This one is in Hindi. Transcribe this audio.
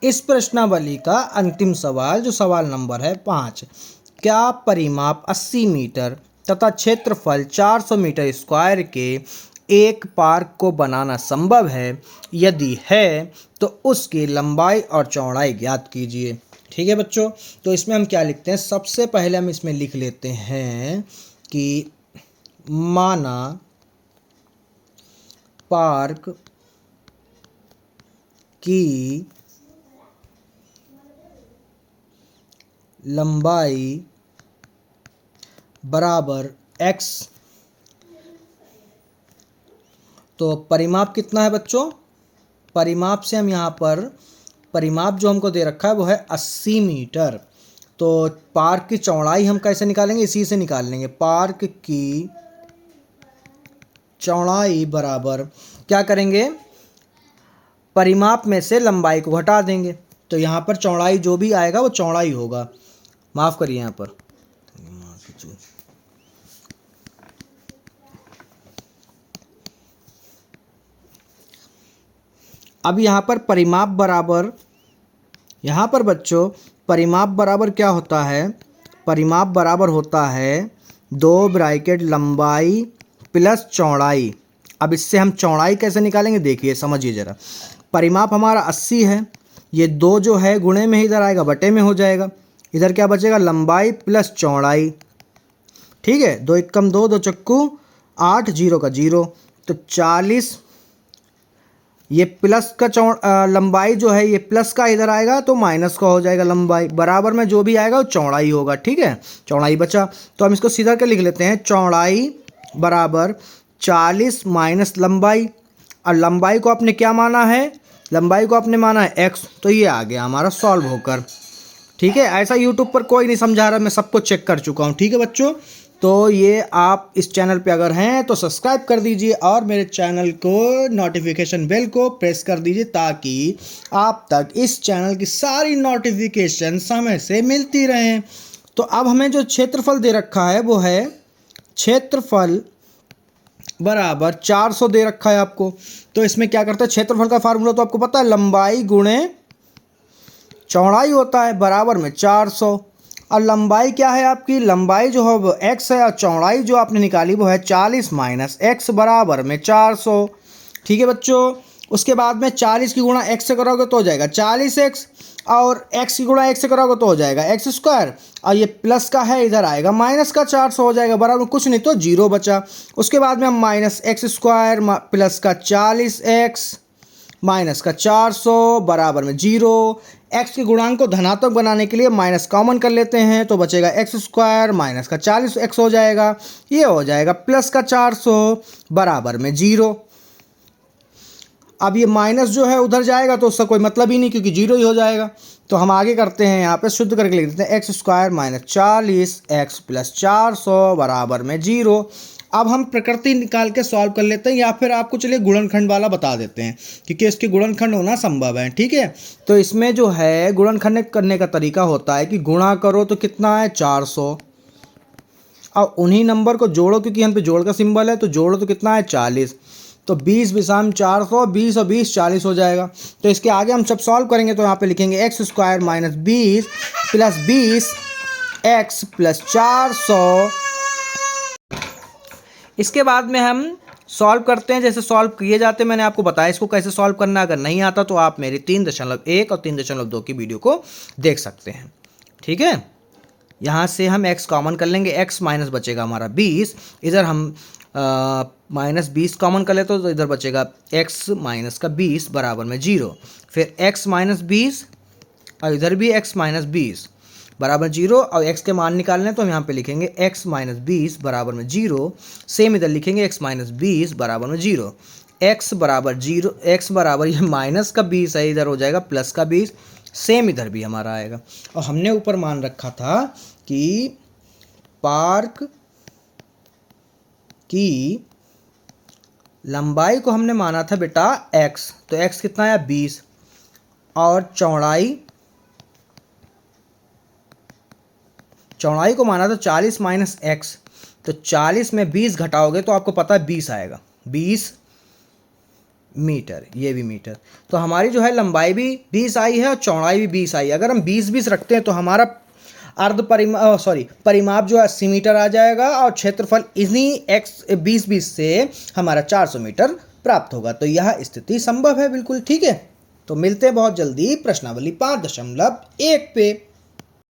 इस प्रश्नावली का अंतिम सवाल जो सवाल नंबर है 5, क्या परिमाप 80 मीटर तथा क्षेत्रफल 400 मीटर स्क्वायर के एक पार्क को बनाना संभव है? यदि है तो उसकी लंबाई और चौड़ाई ज्ञात कीजिए। ठीक है बच्चों, तो इसमें हम क्या लिखते हैं, सबसे पहले हम इसमें लिख लेते हैं कि माना पार्क की लंबाई बराबर x। तो परिमाप कितना है बच्चों, परिमाप से हम यहाँ पर परिमाप जो हमको दे रखा है वो है 80 मीटर। तो पार्क की चौड़ाई हम कैसे निकालेंगे, इसी से निकाल लेंगे। पार्क की चौड़ाई बराबर क्या करेंगे, परिमाप में से लंबाई को घटा देंगे। तो यहाँ पर चौड़ाई जो भी आएगा वो चौड़ाई होगा, माफ़ करिए यहाँ पर। अब यहाँ पर परिमाप बराबर, यहाँ पर बच्चों परिमाप बराबर क्या होता है, परिमाप बराबर होता है 2 ब्रैकेट लंबाई प्लस चौड़ाई। अब इससे हम चौड़ाई कैसे निकालेंगे, देखिए समझिए ज़रा। परिमाप हमारा 80 है, ये 2 जो है गुणे में ही इधर आएगा, बटे में हो जाएगा। इधर क्या बचेगा, लंबाई प्लस चौड़ाई। ठीक है, 2 एकम 2, 2 चक्कू 8, 0 का 0, तो 40। ये प्लस का लंबाई जो है ये प्लस का इधर आएगा तो माइनस का हो जाएगा लंबाई, बराबर में जो भी आएगा वो चौड़ाई होगा। ठीक है, चौड़ाई बचा तो हम इसको सीधा कर लिख लेते हैं, चौड़ाई बराबर 40 माइनस लंबाई। और लंबाई को आपने क्या माना है, लंबाई को आपने माना है x, तो ये आ गया हमारा सॉल्व होकर। ठीक है, ऐसा यूट्यूब पर कोई नहीं समझा रहा, मैं सबको चेक कर चुका हूँ। ठीक है बच्चों, तो ये आप इस चैनल पे अगर हैं तो सब्सक्राइब कर दीजिए और मेरे चैनल को नोटिफिकेशन बेल को प्रेस कर दीजिए ताकि आप तक इस चैनल की सारी नोटिफिकेशन समय से मिलती रहें। तो अब हमें जो क्षेत्रफल दे रखा है वो है क्षेत्रफल बराबर 400 दे रखा है आपको। तो इसमें क्या करता है, क्षेत्रफल का फार्मूला तो आपको पता है, लंबाई गुणे चौड़ाई होता है, बराबर में 400। और लंबाई क्या है आपकी, लंबाई जो है वो x है और चौड़ाई जो आपने निकाली वो है 40 माइनस x बराबर में 400। ठीक है बच्चों, उसके बाद में 40 की गुणा x से करोगे तो हो जाएगा 40x, और x की गुणा x से करोगे तो हो जाएगा x स्क्वायर, और ये प्लस का है इधर आएगा माइनस का 400 हो जाएगा, बराबर कुछ नहीं तो 0 बचा। उसके बाद में हम माइनस एक्स स्क्वायर प्लस का 40x माइनस का 400 बराबर में 0। एक्स के गुणांक को धनात्मक बनाने के लिए माइनस कॉमन कर लेते हैं तो बचेगा एक्स स्क्वायर माइनस का 40x हो जाएगा, ये हो जाएगा प्लस का 400 बराबर में 0। अब ये माइनस जो है उधर जाएगा तो उसका कोई मतलब ही नहीं क्योंकि 0 ही हो जाएगा। तो हम आगे करते हैं, यहाँ पे शुद्ध करके लिख देते हैं x square minus 40x plus 400 बराबर में 0। अब हम प्रकृति निकाल के सॉल्व कर लेते हैं या फिर आपको चलिए गुणनखंड वाला बता देते हैं क्योंकि इसके गुणनखंड होना संभव है। ठीक है, तो इसमें जो है गुणनखंड करने का तरीका होता है कि गुणा करो तो कितना है 400, और उन्हीं नंबर को जोड़ो क्योंकि हम पे जोड़ का सिंबल है, तो जोड़ो तो कितना है 40। तो 20 बिसाम 400, 20 और 20 40 हो जाएगा। तो इसके आगे हम जब सॉल्व करेंगे तो यहाँ पे लिखेंगे x square minus 20 plus 20 x plus 400। इसके बाद में हम सॉल्व करते हैं, जैसे सॉल्व किए जाते हैं मैंने आपको बताया इसको कैसे सॉल्व करना। अगर नहीं आता तो आप मेरी 3.1 और 3.2 की वीडियो को देख सकते हैं। ठीक है, यहाँ से हम x कॉमन कर लेंगे, x माइनस बचेगा हमारा 20, इधर हम माइनस 20 कॉमन कर लेते तो इधर बचेगा x माइनस का 20 बराबर में 0। फिर x माइनस 20 और इधर भी x माइनस 20 बराबर 0, और x के मान निकालने तो हम यहाँ पे लिखेंगे x माइनस 20 बराबर में 0। सेम इधर लिखेंगे x माइनस 20 बराबर में 0। x बराबर 0, x बराबर ये माइनस का 20 है, इधर हो जाएगा प्लस का 20, सेम इधर भी हमारा आएगा। और हमने ऊपर मान रखा था कि पार्क की लंबाई को हमने माना था बेटा x, तो x कितना है 20, और चौड़ाई को माना था 40 माइनस एक्स, तो 40 में 20 घटाओगे तो आपको पता है 20 आएगा। 20 मीटर, ये भी मीटर। तो हमारी जो है लंबाई भी 20 आई है और चौड़ाई भी 20 आई है। अगर हम 20-20 रखते हैं तो हमारा परिमाप जो है 80 मीटर आ जाएगा और क्षेत्रफल इन्हीं x 20-20 से हमारा 400 मीटर प्राप्त होगा। तो यह स्थिति संभव है बिल्कुल। ठीक है, तो मिलते हैं बहुत जल्दी प्रश्नावली 5.1 पे।